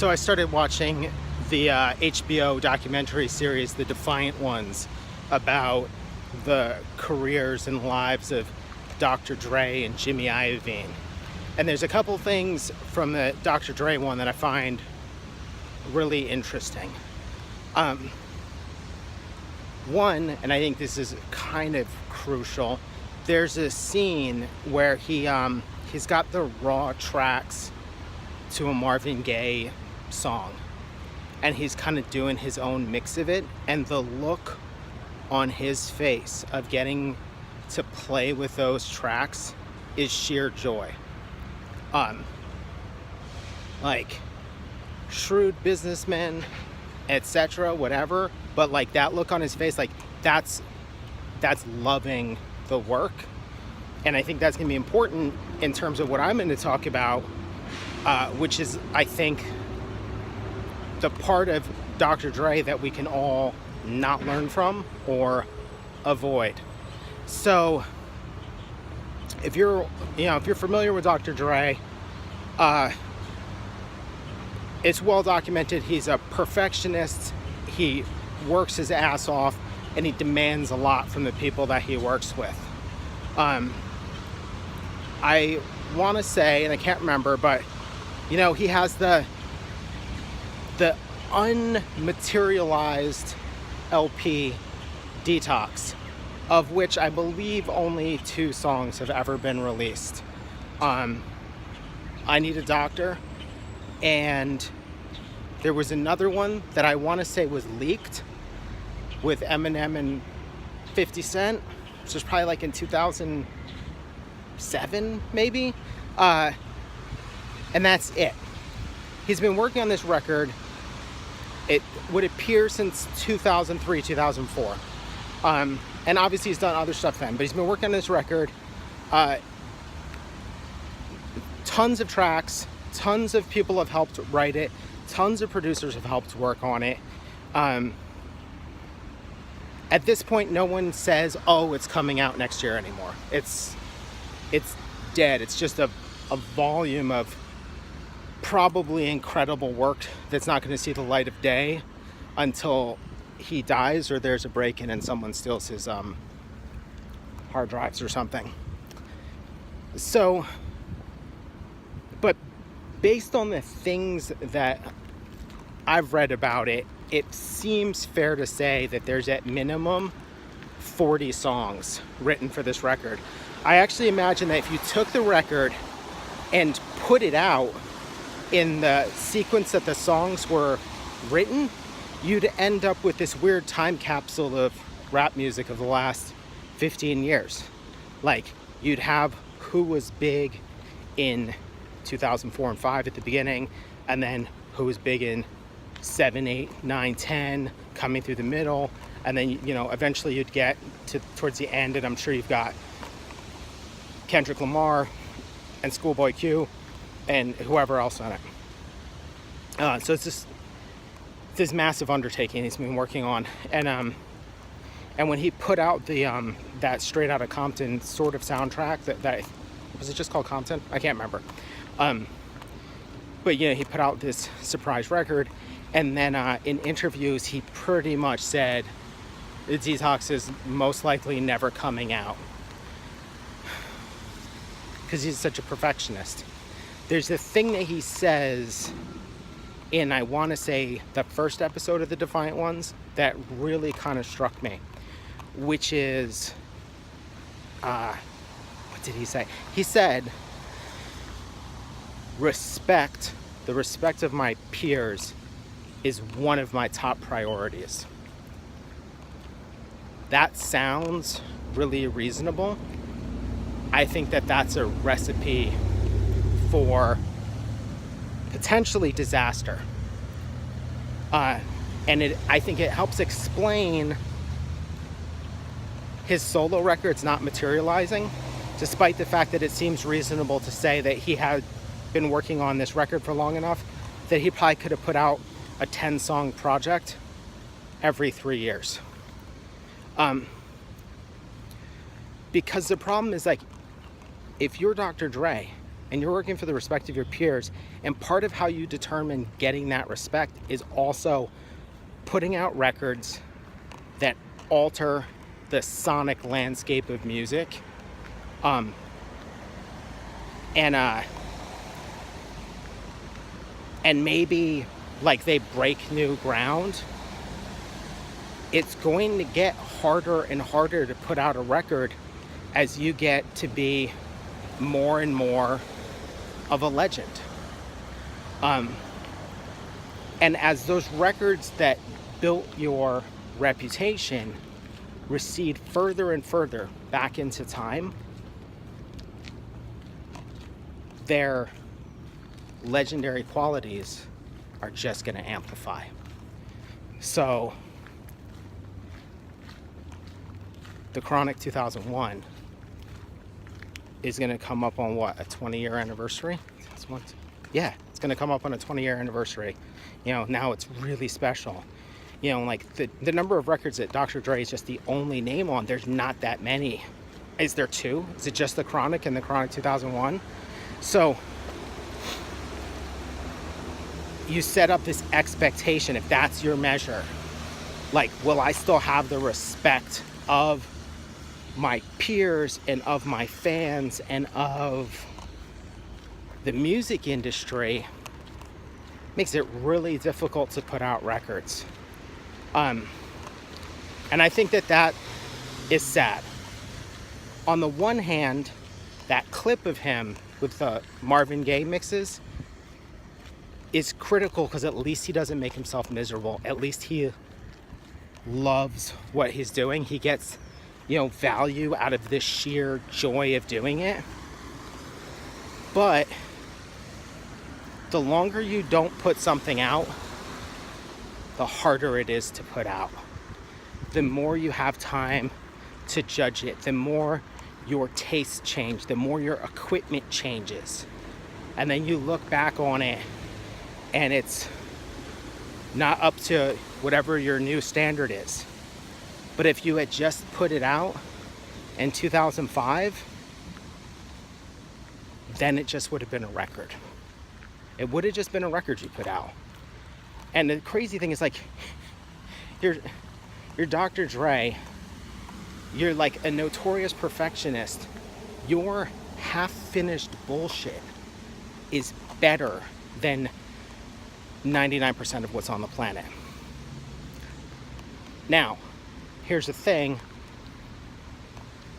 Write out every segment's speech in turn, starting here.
So I started watching the HBO documentary series, The Defiant Ones, about the careers and lives of Dr. Dre and Jimmy Iovine. And there's a couple things from the Dr. Dre one that I find really interesting. One, and I think this is kind of crucial, there's a scene where he's got the raw tracks to a Marvin Gaye song, and he's kind of doing his own mix of it, and the look on his face of getting to play with those tracks is sheer joy. Like, shrewd businessman, etc., whatever, but like that look on his face, like that's loving the work. And I think that's gonna be important in terms of what I'm going to talk about, which is, I think, the part of Dr. Dre that we can all not learn from or avoid. So if you're familiar with Dr. Dre, it's well documented. He's a perfectionist. He works his ass off, and he demands a lot from the people that he works with. I want to say, and I can't remember, but he has the unmaterialized LP Detox, of which I believe only 2 songs have ever been released. I Need a Doctor, and there was another one that I want to say was leaked with Eminem and 50 Cent, which was probably like in 2007 maybe, and that's it. He's been working on this record, it would appear, since 2003, 2004. And obviously he's done other stuff then, but he's been working on this record. Tons of tracks, tons of people have helped write it, tons of producers have helped work on it. At this point, no one says, oh, it's coming out next year anymore. It's dead. It's just a volume of probably incredible work that's not going to see the light of day until he dies or there's a break-in and someone steals his hard drives or something. So, but based on the things that I've read about it, it seems fair to say that there's at minimum 40 songs written for this record. I actually imagine that if you took the record and put it out in the sequence that the songs were written, you'd end up with this weird time capsule of rap music of the last 15 years. Like, you'd have who was big in 2004 and 5 at the beginning, and then who was big in 7, 8, 9, 10 coming through the middle, and then eventually you'd get to towards the end, and I'm sure you've got Kendrick Lamar and Schoolboy Q and whoever else on it. So it's this massive undertaking he's been working on, and when he put out the that Straight Outta Compton sort of soundtrack, that was it just called Compton? I can't remember. But he put out this surprise record, and then in interviews he pretty much said the Detox is most likely never coming out because he's such a perfectionist. There's a thing that he says in, I want to say, the first episode of The Defiant Ones that really kind of struck me, which is, what did he say? He said, the respect of my peers is one of my top priorities. That sounds really reasonable. I think that that's a recipe for potentially disaster. And I think it helps explain his solo records not materializing, despite the fact that it seems reasonable to say that he had been working on this record for long enough that he probably could have put out a 10-song project every 3 years. Because the problem is, like, if you're Dr. Dre and you're working for the respect of your peers. And part of how you determine getting that respect is also putting out records that alter the sonic landscape of music. And maybe like they break new ground. It's going to get harder and harder to put out a record as you get to be more and more of a legend. And as those records that built your reputation recede further and further back into time, their legendary qualities are just going to amplify. So the Chronic 2001 is going to come up on what, a 20-year anniversary? Yeah, it's going to come up on a 20-year anniversary. You know, now it's really special. You know, like the number of records that Dr. Dre is just the only name on, there's not that many. Is there two? Is it just the Chronic and the Chronic 2001? So you set up this expectation, if that's your measure, like, will I still have the respect of my peers and of my fans and of the music industry? Makes it really difficult to put out records. And I think that is sad. On the one hand, that clip of him with the Marvin Gaye mixes is critical because at least he doesn't make himself miserable. At least he loves what he's doing. He gets, you know, value out of this sheer joy of doing it. But the longer you don't put something out, the harder it is to put out. The more you have time to judge it, the more your tastes change, the more your equipment changes. And then you look back on it and it's not up to whatever your new standard is. But if you had just put it out in 2005, then it just would have been a record. It would have just been a record you put out. And the crazy thing is, like, you're Dr. Dre, you're like a notorious perfectionist. Your half-finished bullshit is better than 99% of what's on the planet. Now, here's the thing.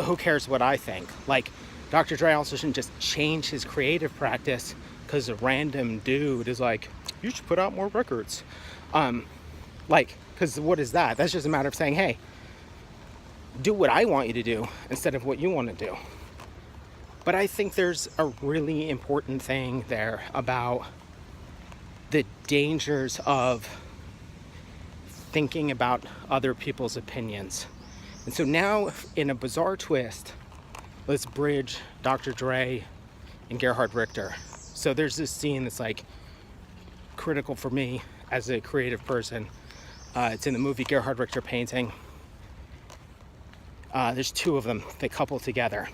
Who cares what I think? Like, Dr. Dre also shouldn't just change his creative practice because a random dude is like, you should put out more records. Because what is that? That's just a matter of saying, hey, do what I want you to do instead of what you want to do. But I think there's a really important thing there about the dangers of thinking about other people's opinions. And so now, in a bizarre twist, let's bridge Dr. Dre and Gerhard Richter. So there's this scene that's like critical for me as a creative person. It's in the movie Gerhard Richter painting. There's two of them. They couple together.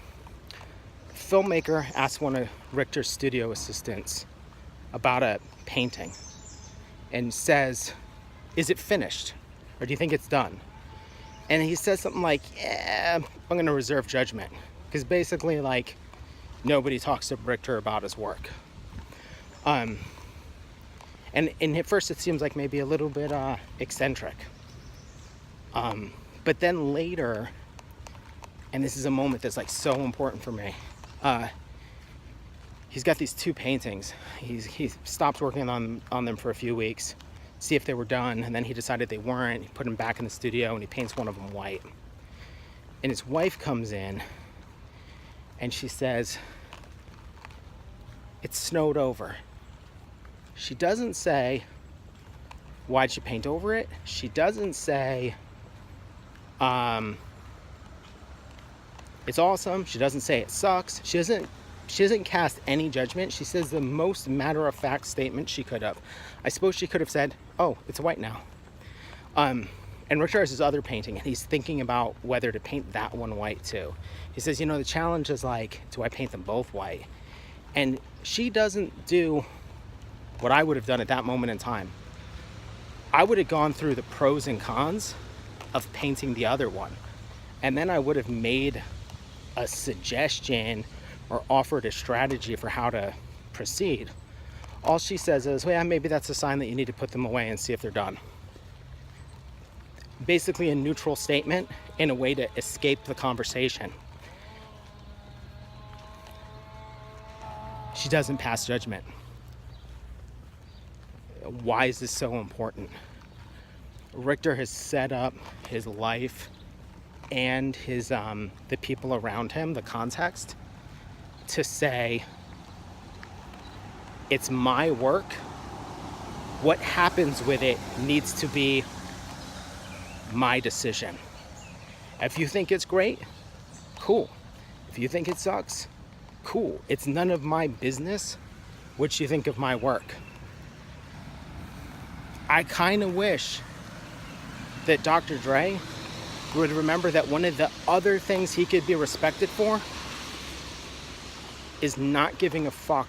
The filmmaker asks one of Richter's studio assistants about a painting and says, is it finished? Or do you think it's done? And he says something like, yeah, I'm going to reserve judgment. Because basically, like, nobody talks to Richter about his work. And at first it seems like maybe a little bit eccentric. But then later, and this is a moment that's like so important for me, he's got these two paintings. He stopped working on them for a few weeks, see if they were done, and then he decided they weren't. He put them back in the studio and he paints one of them white. And his wife comes in and she says, it snowed over. She doesn't say, why'd you paint over it? She doesn't say, it's awesome. She doesn't say it sucks. She doesn't cast any judgment. She says the most matter-of-fact statement she could have. I suppose she could have said, oh, it's white now. And Richter has his other painting, and he's thinking about whether to paint that one white too. He says, you know, the challenge is like, do I paint them both white? And she doesn't do what I would have done at that moment in time. I would have gone through the pros and cons of painting the other one. And then I would have made a suggestion or offered a strategy for how to proceed. All she says is, well, yeah, maybe that's a sign that you need to put them away and see if they're done. Basically a neutral statement in a way to escape the conversation. She doesn't pass judgment. Why is this so important? Richter has set up his life and his the people around him, the context, to say, it's my work. What happens with it needs to be my decision. If you think it's great, cool. If you think it sucks, cool. It's none of my business what you think of my work. I kind of wish that Dr. Dre would remember that one of the other things he could be respected for is not giving a fuck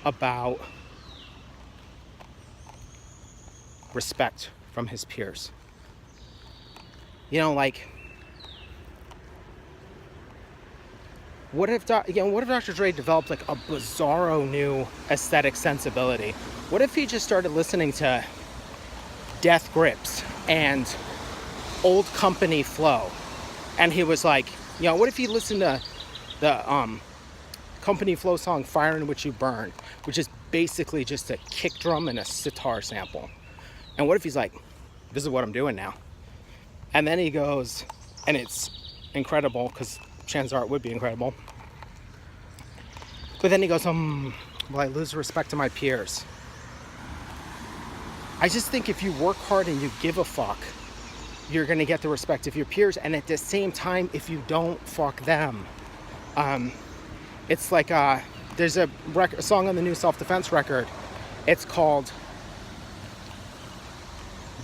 about respect from his peers. You know, like, what if Dr. Dre developed like a bizarro new aesthetic sensibility? What if he just started listening to Death Grips and Old Company Flow? And he was like, you know, what if he listened to the Company Flow song Fire in Which You Burn, which is basically just a kick drum and a sitar sample? And what if he's like, this is what I'm doing now? And then he goes, and it's incredible, because chances are it would be incredible. But then he goes, will I lose respect to my peers? I just think if you work hard and you give a fuck, you're going to get the respect of your peers. And at the same time, if you don't, fuck them. It's like, there's a song on the new Self-Defense record. It's called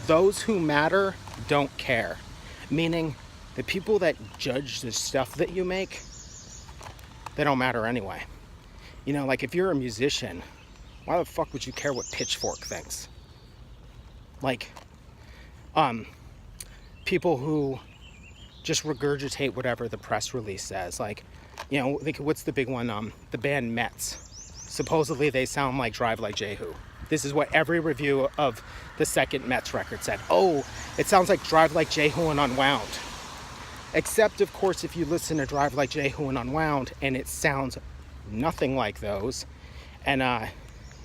Those Who Matter Don't Care. Meaning, the people that judge the stuff that you make, they don't matter anyway. You know, like if you're a musician, why the fuck would you care what Pitchfork thinks? Like, people who just regurgitate whatever the press release says. Like, you know, like what's the big one? The band Mets. Supposedly they sound like Drive Like Jehu. This is what every review of the second Mets record said. Oh, it sounds like Drive Like Jehu and Unwound. Except, of course, if you listen to Drive Like Jehu and Unwound, and it sounds nothing like those, and it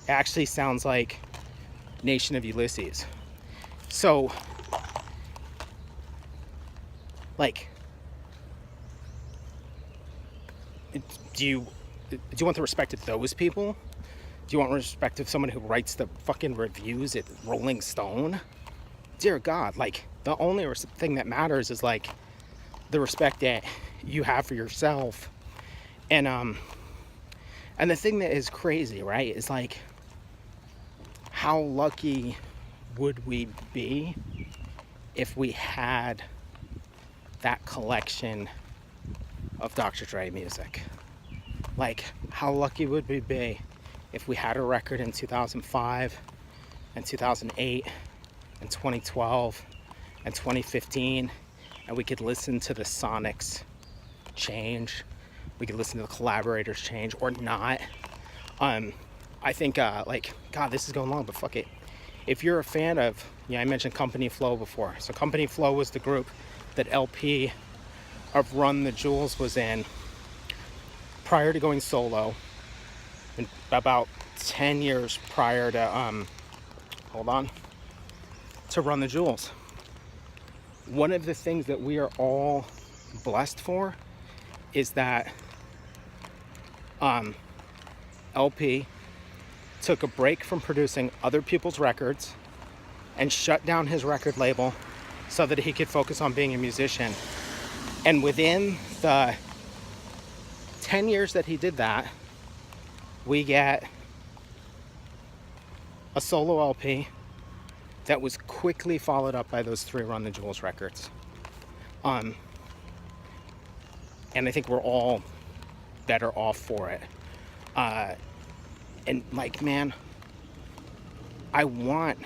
actually sounds like Nation of Ulysses. So, like, do you want the respect of those people? Do you want respect of someone who writes the fucking reviews at Rolling Stone? Dear God, like, the only thing that matters is, like, the respect that you have for yourself. And the thing that is crazy, right, is, like, how lucky would we be if we had that collection of Dr. Dre music? Like, how lucky would we be if we had a record in 2005 and 2008 and 2012 and 2015, and we could listen to the sonics change, we could listen to the collaborators change, or not. I think, like, God, this is going long, but fuck it. If you're a fan of, I mentioned Company Flow before. So Company Flow was the group that LP of Run the Jewels was in prior to going solo, and about 10 years prior to, to Run the Jewels. One of the things that we are all blessed for is that LP took a break from producing other people's records and shut down his record label so that he could focus on being a musician. And within the 10 years that he did that, we get a solo LP that was quickly followed up by those 3 Run the Jewels records. And I think we're all better off for it. And like, man, I want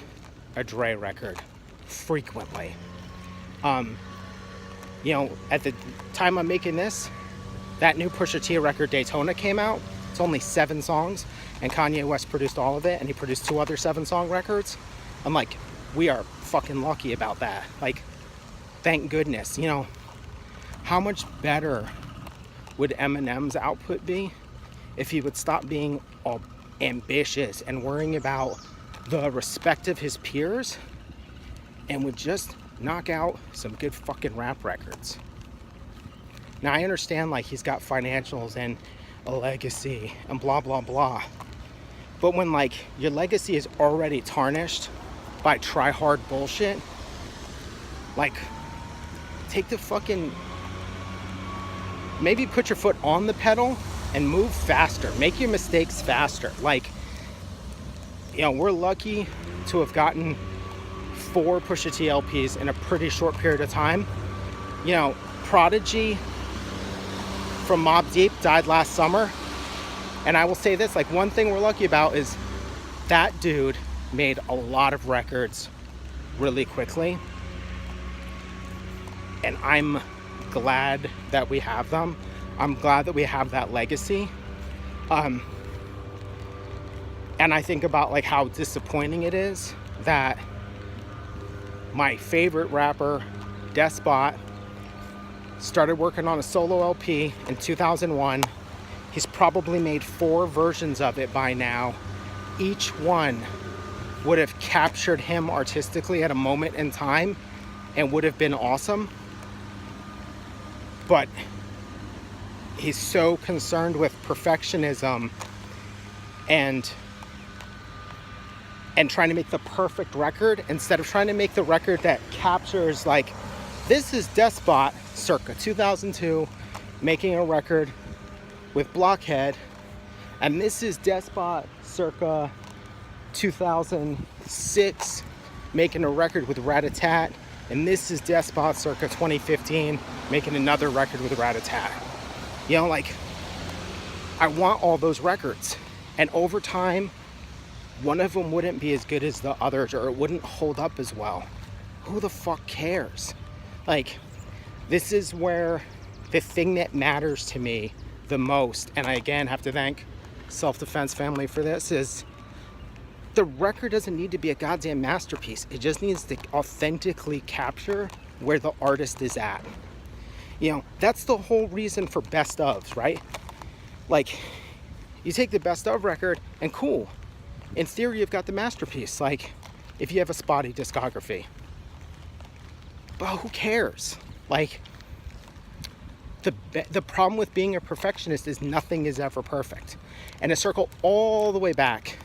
a Dre record frequently. You know, at the time I'm making this, that new Pusha T record Daytona came out. It's only 7 songs, and Kanye West produced all of it, and he produced 2 other 7-song records. I'm like, we are fucking lucky about that. Like, thank goodness. You know, how much better would Eminem's output be if he would stop being all ambitious and worrying about the respect of his peers and would just knock out some good fucking rap records? Now, I understand, like, he's got financials and a legacy and blah, blah, blah. But when, like, your legacy is already tarnished by try-hard bullshit, like, take the fucking... maybe put your foot on the pedal and move faster. Make your mistakes faster. Like, you know, we're lucky to have gotten 4 Pusha T LPs in a pretty short period of time. You know, Prodigy from Mobb Deep died last summer. And I will say this, like, one thing we're lucky about is that dude made a lot of records really quickly. And I'm glad that we have them. I'm glad that we have that legacy. And I think about, like, how disappointing it is that my favorite rapper, Despot, started working on a solo LP in 2001. He's probably made 4 versions of it by now. Each one would have captured him artistically at a moment in time and would have been awesome. But he's so concerned with perfectionism and trying to make the perfect record instead of trying to make the record that captures, like, this is Despot circa 2002 making a record with Blockhead, and this is Despot circa 2006 making a record with Rat-a-tat, and this is Despot circa 2015 making another record with Rat-a-tat. You know, like, I want all those records, and over time one of them wouldn't be as good as the others, or it wouldn't hold up as well. Who the fuck cares? Like, this is where the thing that matters to me the most, and I again have to thank Self-Defense Family for this, is the record doesn't need to be a goddamn masterpiece. It just needs to authentically capture where the artist is at. You know, that's the whole reason for best ofs, right? Like, you take the best of record and cool, in theory you've got the masterpiece, like if you have a spotty discography. But who cares? Like, the problem with being a perfectionist is nothing is ever perfect. And to circle all the way back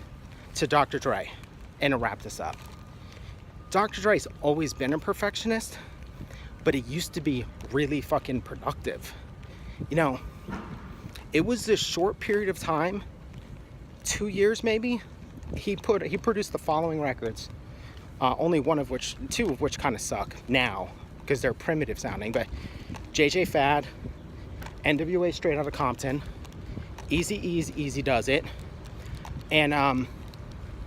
to Dr. Dre, and to wrap this up, Dr. Dre's always been a perfectionist, but he used to be really fucking productive. You know, it was this short period of time, 2 years maybe, he produced the following records, only 2 of which kind of suck now because they're primitive sounding, but JJ Fad, NWA Straight Outta Compton, Eazy-E's Easy Does It, and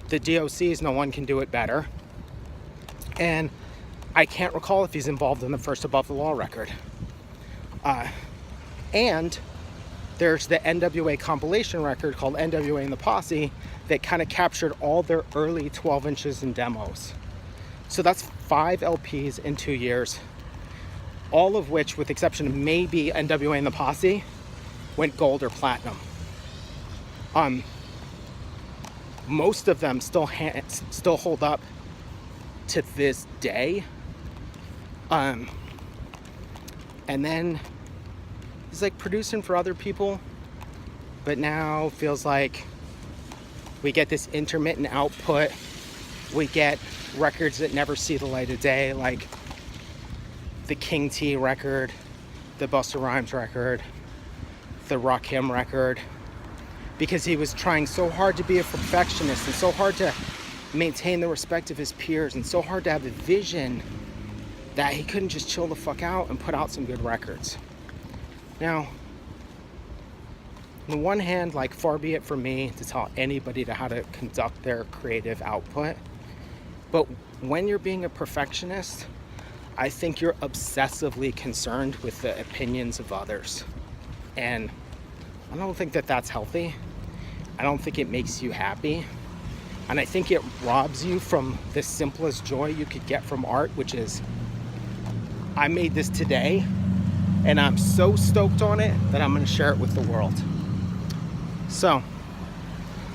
the DOC's No One Can Do It Better. And I can't recall if he's involved in the first Above the Law record. And there's the NWA compilation record called NWA and the Posse that kind of captured all their early 12 inches and demos. So that's 5 LPs in 2 years, all of which, with the exception of maybe NWA and the Posse, went gold or platinum. Most of them still hold up to this day. And then he's like producing for other people, but now feels like we get this intermittent output. We get records that never see the light of day, like the King T record, the Busta Rhymes record, the Rakim record, because he was trying so hard to be a perfectionist and so hard to maintain the respect of his peers and so hard to have a vision that he couldn't just chill the fuck out and put out some good records. Now, on the one hand, like, far be it from me to tell anybody to how to conduct their creative output. But when you're being a perfectionist, I think you're obsessively concerned with the opinions of others. And I don't think that that's healthy. I don't think it makes you happy. And I think it robs you from the simplest joy you could get from art, which is, I made this today, and I'm so stoked on it that I'm going to share it with the world. So,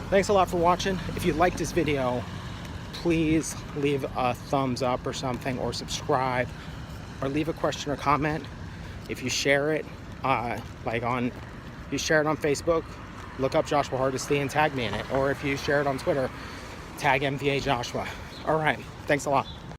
thanks a lot for watching. If you liked this video, please leave a thumbs up or something, or subscribe, or leave a question or comment. If you share it, if you share it on Facebook, look up Joshua Hardisty and tag me in it. Or if you share it on Twitter, tag MVA Joshua. All right, thanks a lot.